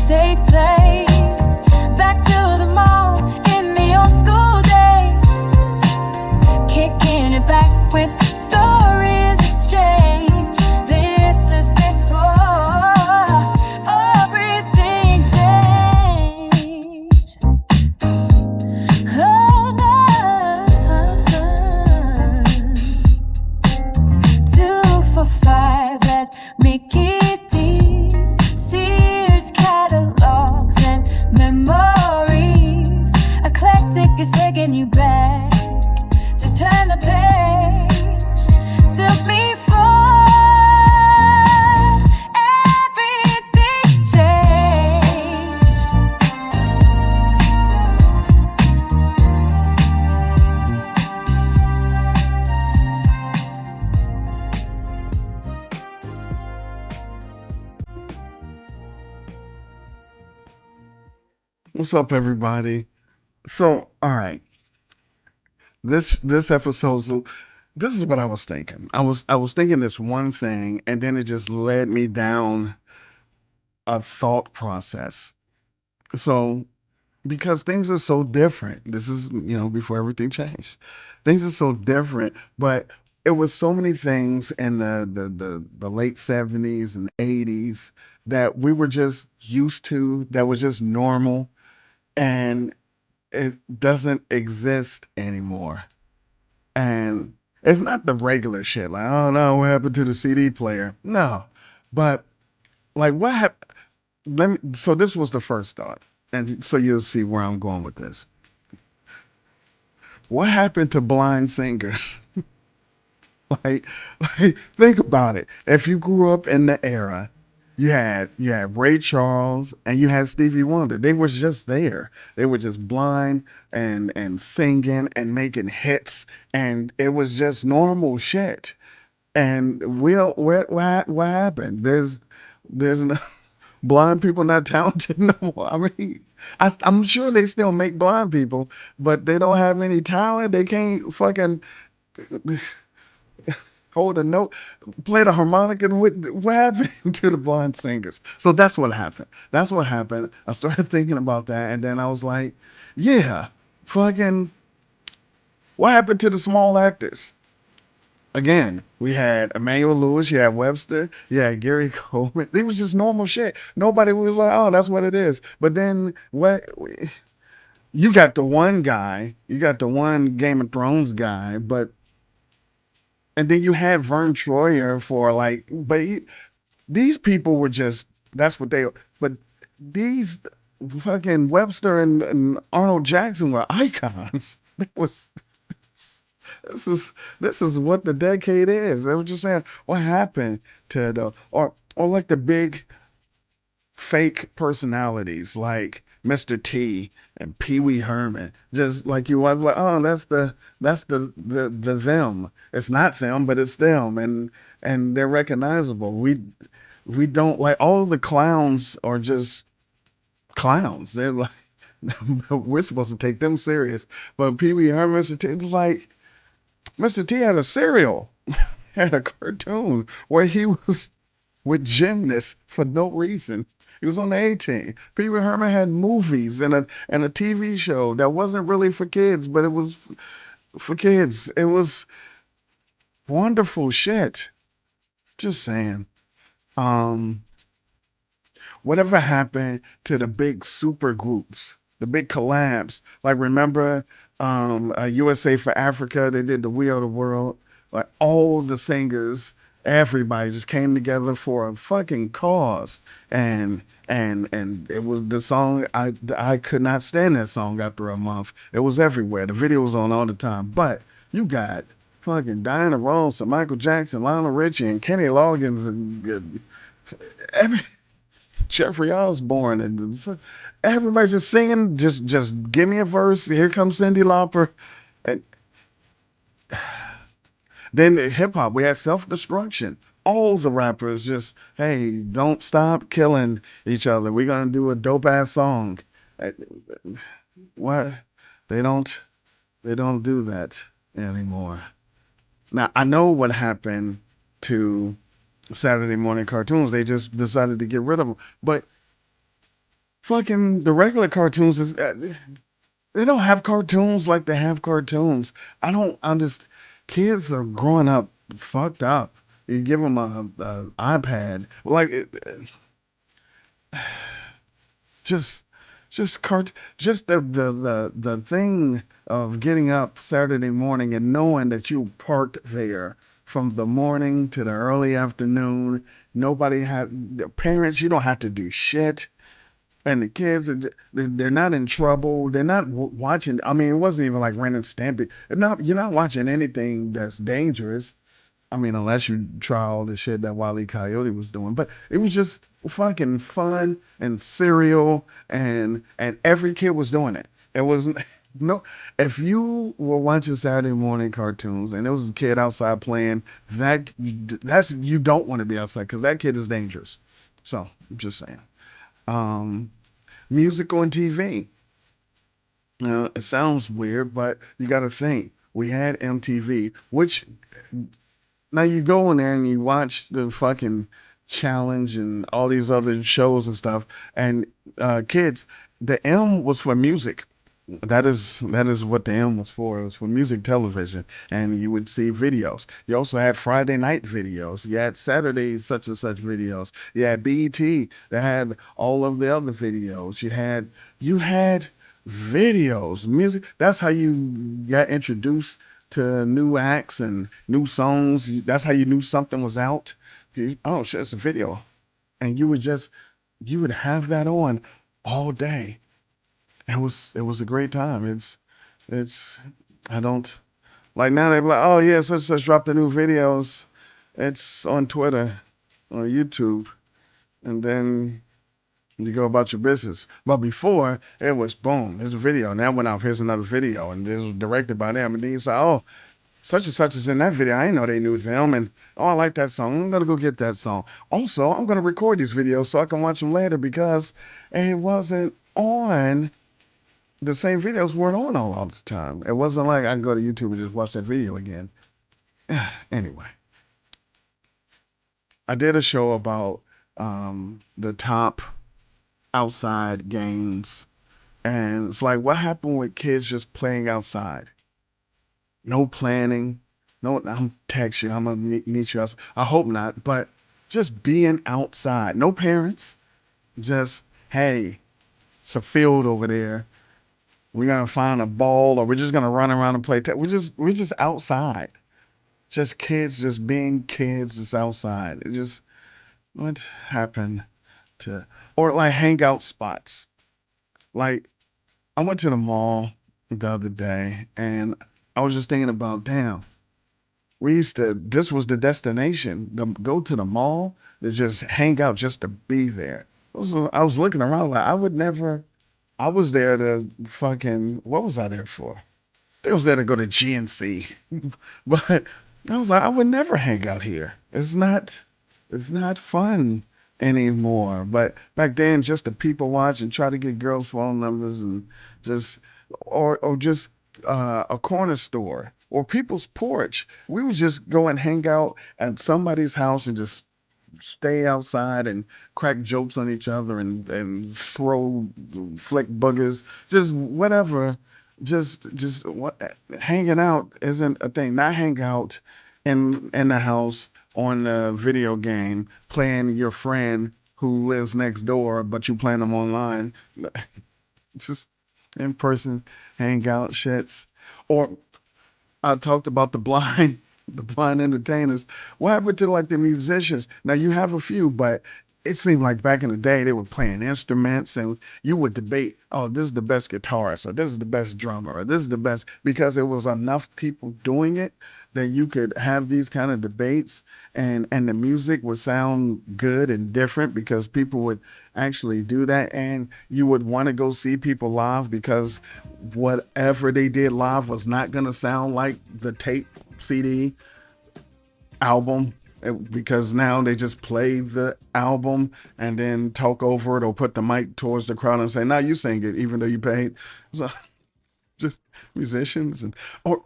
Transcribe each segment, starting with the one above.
take place. Back to the mall in the old school days, kicking it back with stories exchanged. This is before everything changed. Oh, 245 at Mickey D's, Sears catalogs and memories. Eclectic is taking you back. Just turn the page. Took me far. Everything changed. What's up, everybody? So, all right, this episode, this is what I was thinking. I was thinking this one thing, and then it just led me down a thought process. So, because things are so different, this is before everything changed. Things are so different, but it was so many things in the late '70s and '80s that we were just used to, that was just normal, and it doesn't exist anymore. And it's not the regular shit like, oh no, what happened to the CD player? No, but like what happened? Let me. So this was the first thought, and so you'll see where I'm going with this. What happened to blind singers? like, think about it. If you grew up in the era, you had Ray Charles and you had Stevie Wonder. They were just there. They were just blind and singing and making hits, and it was just normal shit. And what happened? There's no, blind people not talented no more. I mean, I'm sure they still make blind people, but they don't have any talent. They can't fucking hold a note, play the harmonica. What happened to the blind singers? So that's what happened. That's what happened. I started thinking about that, and then I was like, yeah, fucking, what happened to the small actors? Again, we had Emmanuel Lewis, you had Webster, you had Gary Coleman. It was just normal shit. Nobody was like, oh, that's what it is. But then what? You got the one guy, you got the one Game of Thrones guy, but and then you had Vern Troyer for like, but these people were just that's what they. But these fucking Webster and Arnold Jackson were icons. It was This is this is what the decade is. They were just saying what happened to the or like the big fake personalities like Mr. T and Pee Wee Herman. Just like you was like, oh, that's the them. It's not them, but it's them, and they're recognizable. We don't like all the clowns are just clowns. They're like we're supposed to take them serious, but Pee Wee Herman, Mr. T, it's like Mr. T had a cereal, had a cartoon where he was with gymnasts for no reason. He was on the A team. Pee Wee Herman had movies and a TV show that wasn't really for kids, but it was for kids. It was wonderful shit. Just saying. Um, Whatever happened to the big super groups, the big collabs? Like remember USA for Africa, they did the We Are the World. Like all the singers, everybody just came together for a fucking cause. And it was the song I could not stand that song after a month. It was everywhere. The video was on all the time. But you got fucking Diana Ross and Michael Jackson, Lionel Richie and Kenny Loggins and every Jeffrey Osborne and everybody just singing. Just give me a verse. Here comes Cyndi Lauper, and then hip hop. We had Self Destruction. All the rappers just hey, don't stop killing each other. We're gonna do a dope ass song. Uh, What they don't they don't do that anymore. Now I know what happened to Saturday morning cartoons. They just decided to get rid of them, but fucking the regular cartoons is they don't have cartoons like they have cartoons. I don't understand. Kids are growing up fucked up. You give them a iPad, like just just the thing of getting up Saturday morning and knowing that you parked there from the morning to the early afternoon. Nobody had the parents. You don't have to do shit. And the kids are they're not in trouble. They're not watching. I mean, it wasn't even like Ren and Stampy. You're not watching anything that's dangerous. I mean, unless you try all the shit that Wile E. Coyote was doing, but it was just fucking fun and cereal, and every kid was doing it. It wasn't no. If you were watching Saturday morning cartoons and there was a kid outside playing, that's you don't want to be outside because that kid is dangerous. So I'm just saying. Um, Music on TV. It sounds weird, but you got to think. We had MTV, which now you go in there and you watch the fucking challenge and all these other shows and stuff. And kids, the M was for music. That is what the M was for. It was for music television, and you would see videos. You also had Friday night videos. You had Saturday such and such videos. You had BET that had all of the other videos. You had videos, music. That's how you got introduced to new acts and new songs. That's how you knew something was out. Oh shit, it's a video, and you would have that on all day. It was a great time. It's I don't like now they're like, oh yeah, such dropped the new videos. It's on Twitter, on YouTube, and then you go about your business. But before it was boom, there's a video, and that went out. Here's another video, and this was directed by them. And then you say, oh, such and such is in that video. I didn't know they knew them, and oh, I like that song. I'm gonna go get that song. Also, I'm gonna record these videos so I can watch them later because it wasn't on the same videos weren't on all the time. It wasn't like I can go to YouTube and just watch that video again. Anyway, I did a show about the top outside games, and it's like what happened with kids just playing outside, no planning, no. I'm text you. I'm gonna meet you outside. I hope not, but just being outside, no parents, just hey, it's a field over there. We're gonna find a ball, or we're just gonna run around and play. We're just outside. Just kids, just being kids, just outside. It just what happened to or like hangout spots. Like I went to the mall the other day, and I was just thinking about, damn, we used to. This was the destination. Go to the mall to just hang out, just to be there. I was looking around like I would never. I was there to fucking. What was I there for? They was there to go to GNC, but I was like, I would never hang out here. It's not fun anymore. But back then, just the people watch and try to get girls' phone numbers and just, or just a corner store or people's porch. We would just go and hang out at somebody's house and just stay outside and crack jokes on each other and throw flick boogers, just whatever. Just what hanging out isn't a thing. Not hang out in the house on a video game playing your friend who lives next door, but you playing them online. Just in person hangout shits. Or I talked about the blind, the blind entertainers. What happened to like the musicians? Now you have a few, but it seemed like back in the day they were playing instruments, and you would debate, oh, this is the best guitarist, or this is the best drummer, or this is the best because there was enough people doing it that you could have these kind of debates, and the music would sound good and different because people would actually do that, and you would want to go see people live because whatever they did live was not going to sound like the tape CD album because now they just play the album and then talk over it or put the mic towards the crowd and say, now you sing it even though you paid. So just musicians and or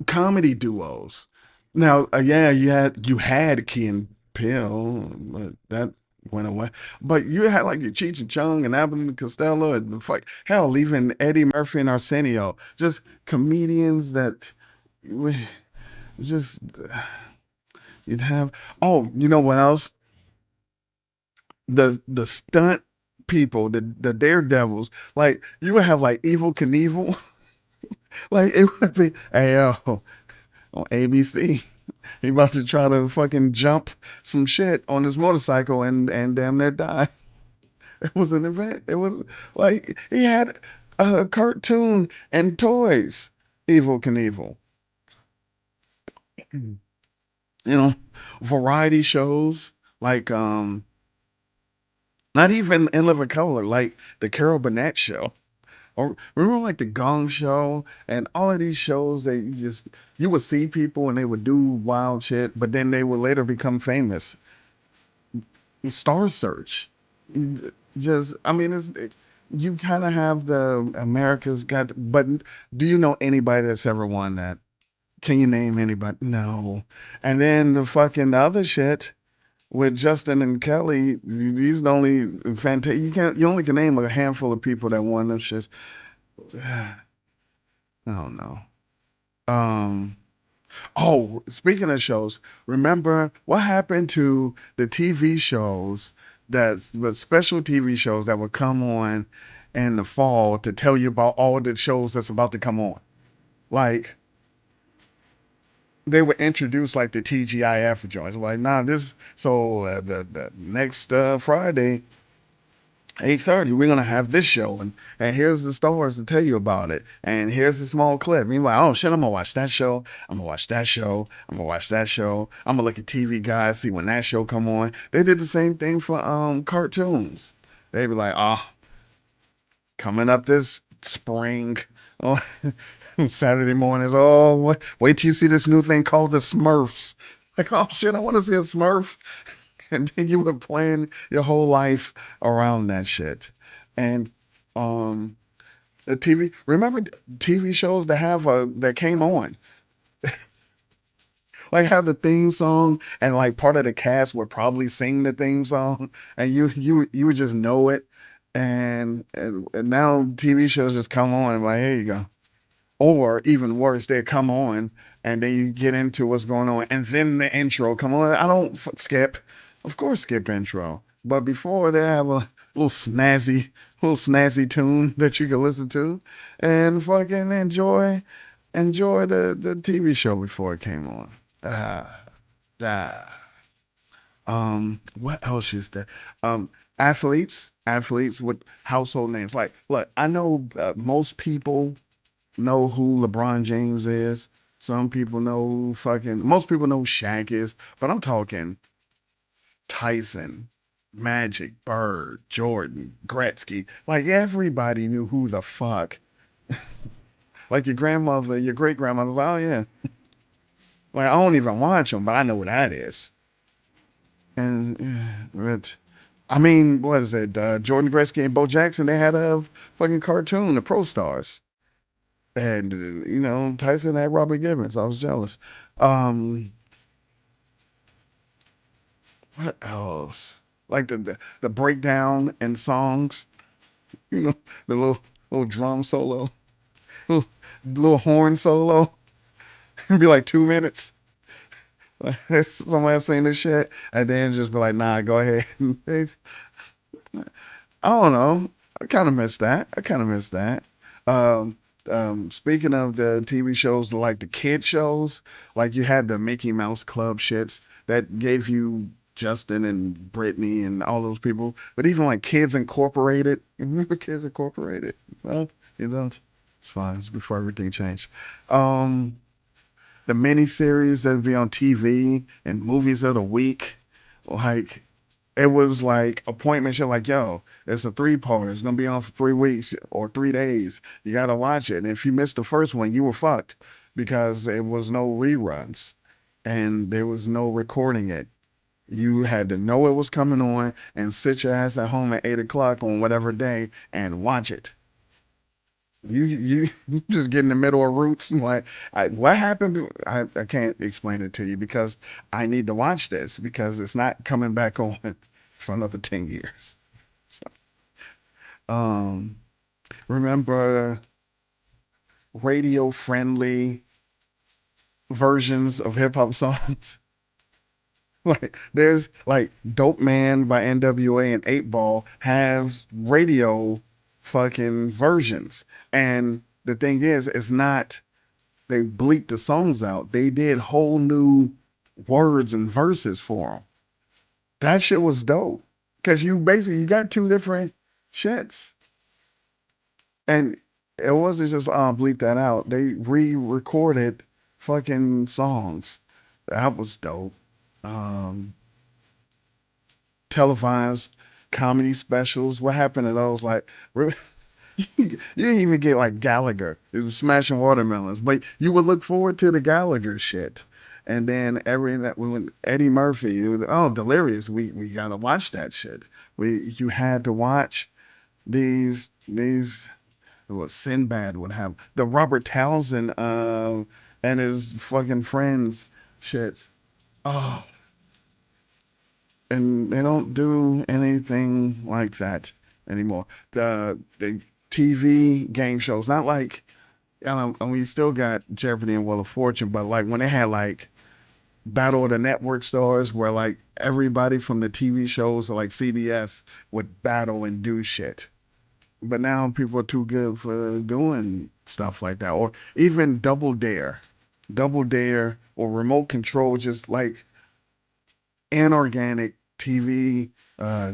comedy duos. Now, yeah, you had Key and Peele, but that went away. But you had like your Cheech and Chong and Abbott and Costello and the fuck hell, even Eddie Murphy and Arsenio, just comedians that we just you'd have. Oh, you know what else? The stunt people, the daredevils. Like you would have like Evil Knievel. Like it would be, hey yo, on ABC. He about to try to fucking jump some shit on his motorcycle and damn near die. It was an event. It was like he had a cartoon and toys. Evil Knievel. You know, variety shows like not even In Living Color, like the Carol Burnett show. Or remember like the Gong Show and all of these shows that you would see people and they would do wild shit, but then they would later become famous. Star Search, just I mean, you kind of have the America's Got, but do you know anybody that's ever won that? Can you name anybody? No. And then the other shit with Justin and Kelly, these the only fantastic. You only can name a handful of people that won them shits. I don't know. Um. Oh, speaking of shows, remember what happened to the TV shows the special TV shows that would come on in the fall to tell you about all the shows that's about to come on? Like they would introduce like the TGIF joints. Like, nah, this so the next Friday 8:30, we're gonna have this show, and here's the stars to tell you about it, and here's a small clip. Meanwhile, oh shit, I'm gonna watch that show. I'm gonna watch that show. I'm gonna watch that show. I'm gonna look at TV guys, see when that show come on. They did the same thing for cartoons. They'd be like, oh, coming up this spring, oh, Saturday mornings. Oh, wait till you see this new thing called the Smurfs. Like, oh shit, I want to see a Smurf. And then you were playing your whole life around that shit. And um the TV remember TV shows that have that came on. Like have the theme song and like part of the cast would probably sing the theme song and you would just know it. And now TV shows just come on and like, here you go. Or even worse, they come on and then you get into what's going on, and then the intro come on. I don't skip, of course, skip intro. But before they have a little snazzy, little snazzy tune that you can listen to, and fucking enjoy the TV show before it came on. Ah, ah. What else is there? Athletes with household names. Like, look, I know most people know who LeBron James is. Some people know who fucking most people know who Shaq is, but I'm talking Tyson, Magic, Bird, Jordan, Gretzky. Like everybody knew who the fuck. Like your grandmother, your great grandmother was like, oh yeah. Like I don't even watch them, but I know what that is. And but I mean, what is it? Jordan Gretzky and Bo Jackson, they had a fucking cartoon, the Pro Stars. And Tyson had Robert Gibbons. I was jealous. Um, what else? Like the breakdown and songs. The little drum solo, little horn solo. It'd be like 2 minutes. Somebody saying this shit, and then just be like, "Nah, go ahead." I don't know. I kind of miss that. I kind of miss that. Um, Speaking of the TV shows, like the kid shows, like you had the Mickey Mouse Club shits that gave you Justin and Brittany and all those people. But even like Kids Incorporated, you remember Kids Incorporated? Well, you don't. It's fine. It's before everything changed. Um, the miniseries that would be on TV and movies of the week, like it was like appointment show. Like, yo, it's a three-parter. It's gonna be on for 3 weeks or 3 days. You gotta watch it. And if you missed the first one, you were fucked because it was no reruns and there was no recording it. You had to know it was coming on and sit your ass at home at 8 o'clock on whatever day and watch it. You just get in the middle of Roots and like, what happened? I can't explain it to you because I need to watch this because it's not coming back on. for another 10 years. So, um, remember radio friendly versions of hip hop songs? Like there's like Dope Man by NWA and 8 Ball has radio fucking versions. And the thing is, it's not they bleeped the songs out. They did whole new words and verses for them. That shit was dope. Cause you basically you got two different shits. And it wasn't just bleep that out. They re-recorded fucking songs. That was dope. Um Televised comedy specials. What happened to those? Like, you didn't even get like Gallagher. It was smashing watermelons, but you would look forward to the Gallagher shit. And then every that we went Eddie Murphy. It was, oh, Delirious. We gotta watch that shit. We you had to watch these. What Sinbad would have the Robert Townsend and his fucking friends shits. Oh, and they don't do anything like that anymore. The TV game shows, not like and we still got Jeopardy and Wheel of Fortune, but like when they had like Battle of the Network Stars, where like everybody from the TV shows like CBS would battle and do shit. But now people are too good for doing stuff like that, or even Double Dare, or Remote Control, just like inorganic TV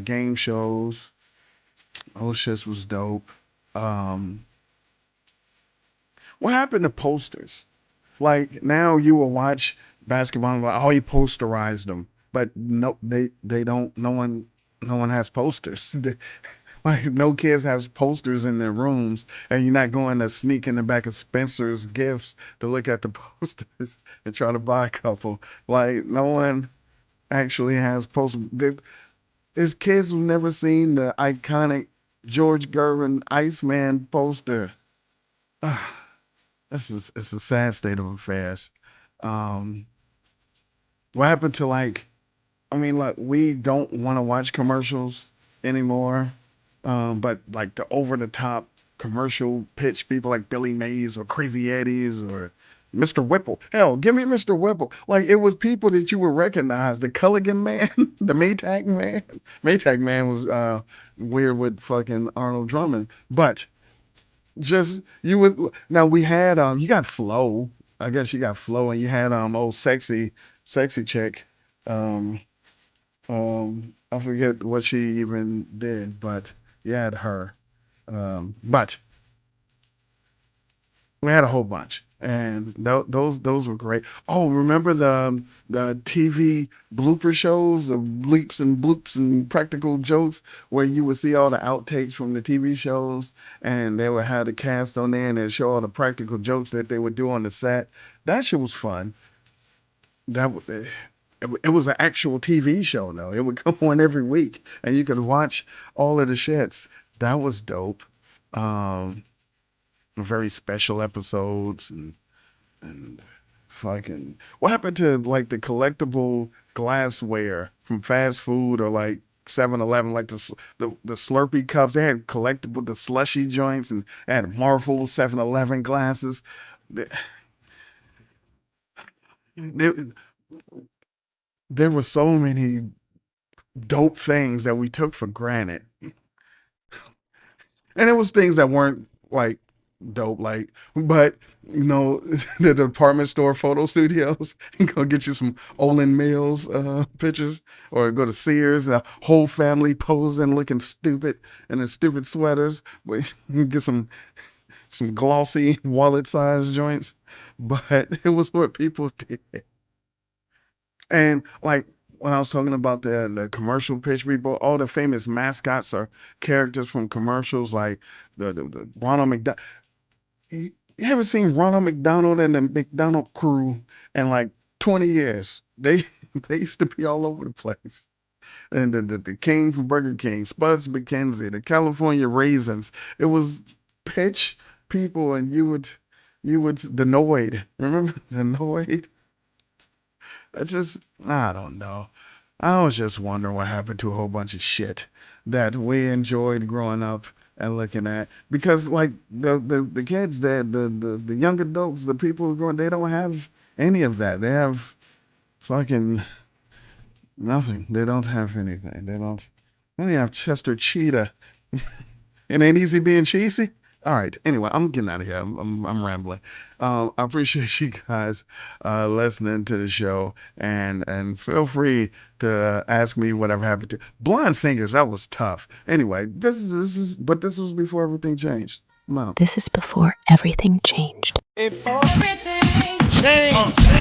game shows. Those shits was dope. Um, what happened to posters? Like now you will watch basketball and like, oh, he posterized them, but no, they don't. No one has posters. Like no kids have posters in their rooms, and you're not going to sneak in the back of Spencer's Gifts to look at the posters and try to buy a couple. Like no one actually has posters. There's kids who've never seen the iconic George Gervin Iceman poster. This is it's a sad state of affairs. Um, what happened to like? I mean, like we don't want to watch commercials anymore. But like the over the top commercial pitch people like Billy Mays or Crazy Eddie's or Mr. Whipple. Hell, give me Mr. Whipple. Like it was people that you would recognize. The Culligan man, the Maytag man. Maytag man was weird with fucking Arnold Drummond. But just you would now we had you got Flo. I guess you got Flo and you had old sexy chick. Um I forget what she even did, but you had her. But we had a whole bunch, and those were great. Oh, remember the TV blooper shows, the bleeps and bloops and practical jokes, where you would see all the outtakes from the TV shows, and they would have the cast on there, and they'd show all the practical jokes that they would do on the set. That shit was fun. That was. It was an actual TV show though. It would come on every week, and you could watch all of the shits. That was dope. Um, Very special episodes and fucking what happened to like the collectible glassware from fast food or like 7-Eleven, like the Slurpee cups. They had collectible the slushy joints and they had Marvel 7-Eleven glasses. There, there, there were so many dope things that we took for granted. And it was things that weren't like dope, like, but the department store photo studios, go get you some Olin Mills pictures, or go to Sears, a whole family posing looking stupid in their stupid sweaters, but get some glossy wallet size joints. But it was what people did. And like when I was talking about the commercial pitch people, all the famous mascots are characters from commercials, like the Ronald McDonald. You haven't seen Ronald McDonald and the McDonald crew in like 20 years. They they used to be all over the place. And the King from Burger King, Spuds McKenzie, the California Raisins. It was pitch people, and you would the Noid. Remember the Noid? I don't know. I was just wondering what happened to a whole bunch of shit that we enjoyed growing up and looking at. Because like the kids, the young adults, the people who growing, they don't have any of that. They have fucking nothing. They don't have anything. They don't. They have Chester Cheetah. It ain't easy being cheesy. All right. Anyway, I'm getting out of here. I'm rambling. I appreciate you guys listening to the show, and feel free to ask me whatever happened to Blind Singers. That was tough. Anyway, but this was before everything changed. No. This is before everything changed. Everything changed.